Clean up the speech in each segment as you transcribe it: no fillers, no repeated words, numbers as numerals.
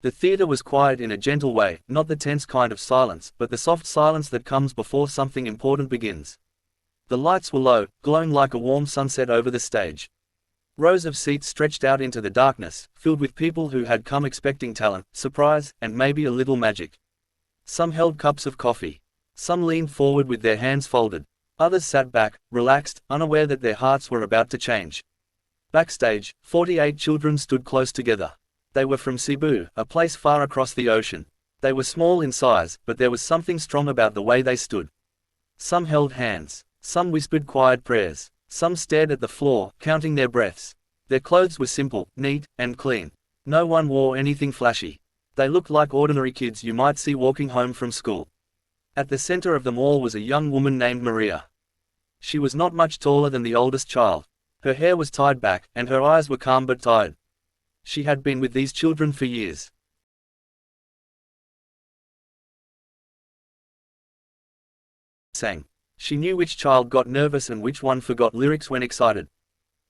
The theater was quiet in a gentle way, not the tense kind of silence, but the soft silence that comes before something important begins. The lights were low, glowing like a warm sunset over the stage. Rows of seats stretched out into the darkness, filled with people who had come expecting talent, surprise, and maybe a little magic. Some held cups of coffee. Some leaned forward with their hands folded. Others sat back, relaxed, unaware that their hearts were about to change. Backstage, 48 children stood close together. They were from Cebu, a place far across the ocean. They were small in size, but there was something strong about the way they stood. Some held hands. Some whispered quiet prayers. Some stared at the floor, counting their breaths. Their clothes were simple, neat, and clean. No one wore anything flashy. They looked like ordinary kids you might see walking home from school. At the center of them all was a young woman named Maria. She was not much taller than the oldest child. Her hair was tied back, and her eyes were calm but tired. She had been with these children for years. Sang. She knew which child got nervous and which one forgot lyrics when excited.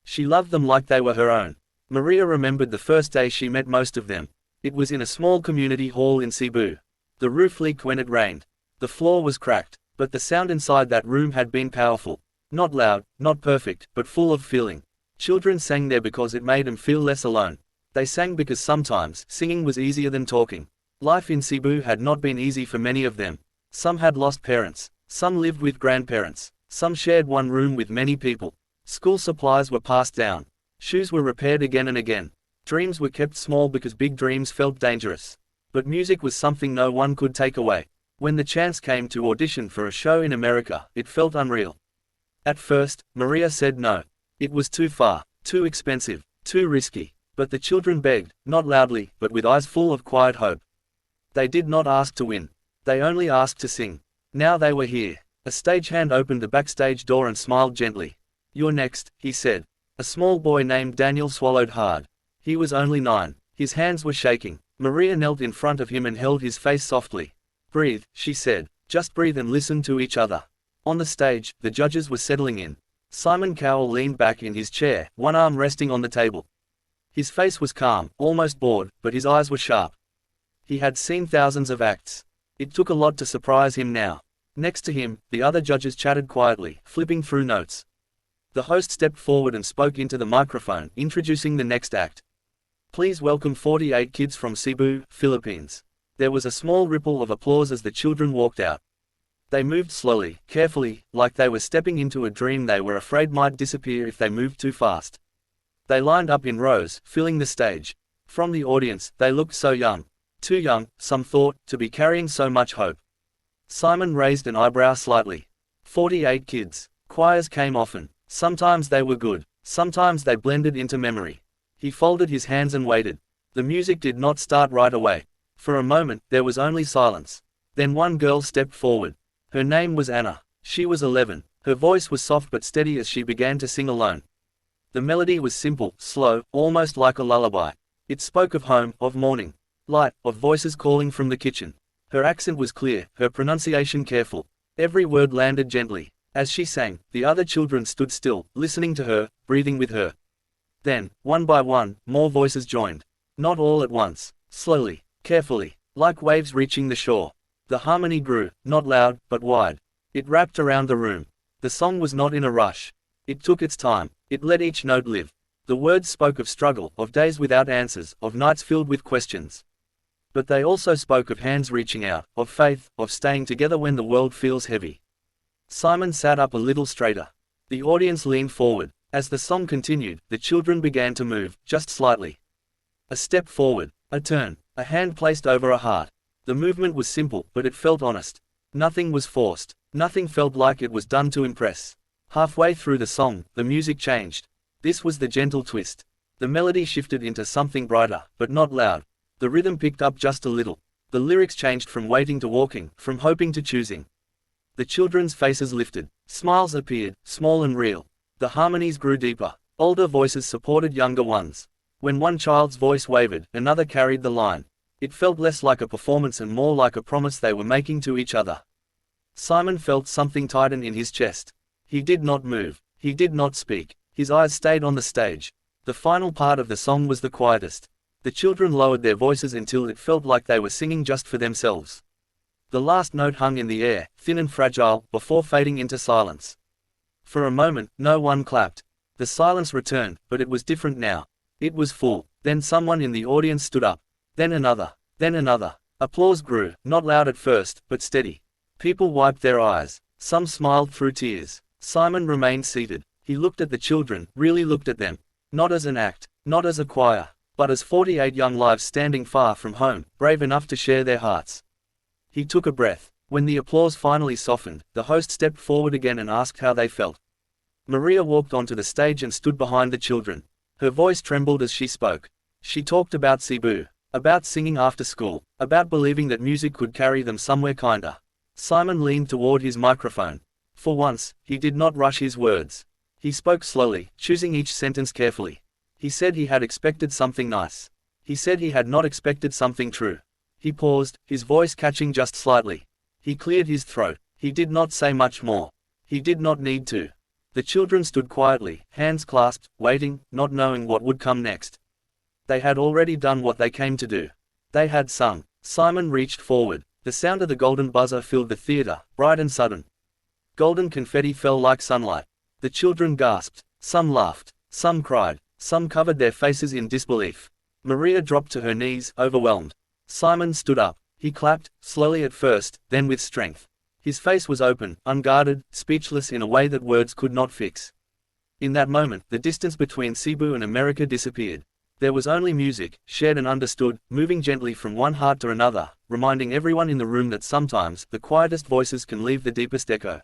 She loved them like they were her own. Maria remembered the first day she met most of them. It was in a small community hall in Cebu. The roof leaked when it rained. The floor was cracked, but the sound inside that room had been powerful. Not loud, not perfect, but full of feeling. Children sang there because it made them feel less alone. They sang because sometimes singing was easier than talking. Life in Cebu had not been easy for many of them. Some had lost parents. Some lived with grandparents. Some shared one room with many people. School supplies were passed down. Shoes were repaired again and again. Dreams were kept small because big dreams felt dangerous. But music was something no one could take away. When the chance came to audition for a show in America, it felt unreal. At first, Maria said no. It was too far, too expensive, too risky. But the children begged, not loudly, but with eyes full of quiet hope. They did not ask to win. They only asked to sing. Now they were here. A stagehand opened the backstage door and smiled gently. "You're next," he said. A small boy named Daniel swallowed hard. He was only 9. His hands were shaking. Maria knelt in front of him and held his face softly. "Breathe," she said. "Just breathe and listen to each other." On the stage, the judges were settling in. Simon Cowell leaned back in his chair, one arm resting on the table. His face was calm, almost bored, but his eyes were sharp. He had seen thousands of acts. It took a lot to surprise him now. Next to him, the other judges chatted quietly, flipping through notes. The host stepped forward and spoke into the microphone, introducing the next act. "Please welcome 48 kids from Cebu, Philippines." There was a small ripple of applause as the children walked out. They moved slowly, carefully, like they were stepping into a dream they were afraid might disappear if they moved too fast. They lined up in rows, filling the stage. From the audience, they looked so young. Too young, some thought, to be carrying so much hope. Simon raised an eyebrow slightly. 48 kids. Choirs came often. Sometimes they were good. Sometimes they blended into memory. He folded his hands and waited. The music did not start right away. For a moment, there was only silence. Then one girl stepped forward. Her name was Anna. She was 11. Her voice was soft but steady as she began to sing alone. The melody was simple, slow, almost like a lullaby. It spoke of home, of morning light, of voices calling from the kitchen. Her accent was clear, her pronunciation careful. Every word landed gently. As she sang, the other children stood still, listening to her, breathing with her. Then, one by one, more voices joined. Not all at once. Slowly, carefully, like waves reaching the shore. The harmony grew, not loud, but wide. It wrapped around the room. The song was not in a rush. It took its time. It let each note live. The words spoke of struggle, of days without answers, of nights filled with questions. But they also spoke of hands reaching out, of faith, of staying together when the world feels heavy. Simon sat up a little straighter. The audience leaned forward. As the song continued, the children began to move, just slightly. A step forward, a turn, a hand placed over a heart. The movement was simple, but it felt honest. Nothing was forced. Nothing felt like it was done to impress. Halfway through the song, the music changed. This was the gentle twist. The melody shifted into something brighter, but not loud. The rhythm picked up just a little. The lyrics changed from waiting to walking, from hoping to choosing. The children's faces lifted. Smiles appeared, small and real. The harmonies grew deeper. Older voices supported younger ones. When one child's voice wavered, another carried the line. It felt less like a performance and more like a promise they were making to each other. Simon felt something tighten in his chest. He did not move. He did not speak. His eyes stayed on the stage. The final part of the song was the quietest. The children lowered their voices until it felt like they were singing just for themselves. The last note hung in the air, thin and fragile, before fading into silence. For a moment, no one clapped. The silence returned, but it was different now. It was full. Then someone in the audience stood up. Then another. Then another. Applause grew, not loud at first, but steady. People wiped their eyes. Some smiled through tears. Simon remained seated. He looked at the children, really looked at them. Not as an act, not as a choir, but as 48 young lives standing far from home, brave enough to share their hearts. He took a breath. When the applause finally softened, the host stepped forward again and asked how they felt. Maria walked onto the stage and stood behind the children. Her voice trembled as she spoke. She talked about Cebu, about singing after school, about believing that music could carry them somewhere kinder. Simon leaned toward his microphone. For once, he did not rush his words. He spoke slowly, choosing each sentence carefully. He said he had expected something nice. He said he had not expected something true. He paused, his voice catching just slightly. He cleared his throat. He did not say much more. He did not need to. The children stood quietly, hands clasped, waiting, not knowing what would come next. They had already done what they came to do. They had sung. Simon reached forward. The sound of the golden buzzer filled the theater, bright and sudden. Golden confetti fell like sunlight. The children gasped. Some laughed. Some cried. Some covered their faces in disbelief. Maria dropped to her knees, overwhelmed. Simon stood up. He clapped, slowly at first, then with strength. His face was open, unguarded, speechless in a way that words could not fix. In that moment, the distance between Cebu and America disappeared. There was only music, shared and understood, moving gently from one heart to another, reminding everyone in the room that sometimes, the quietest voices can leave the deepest echo.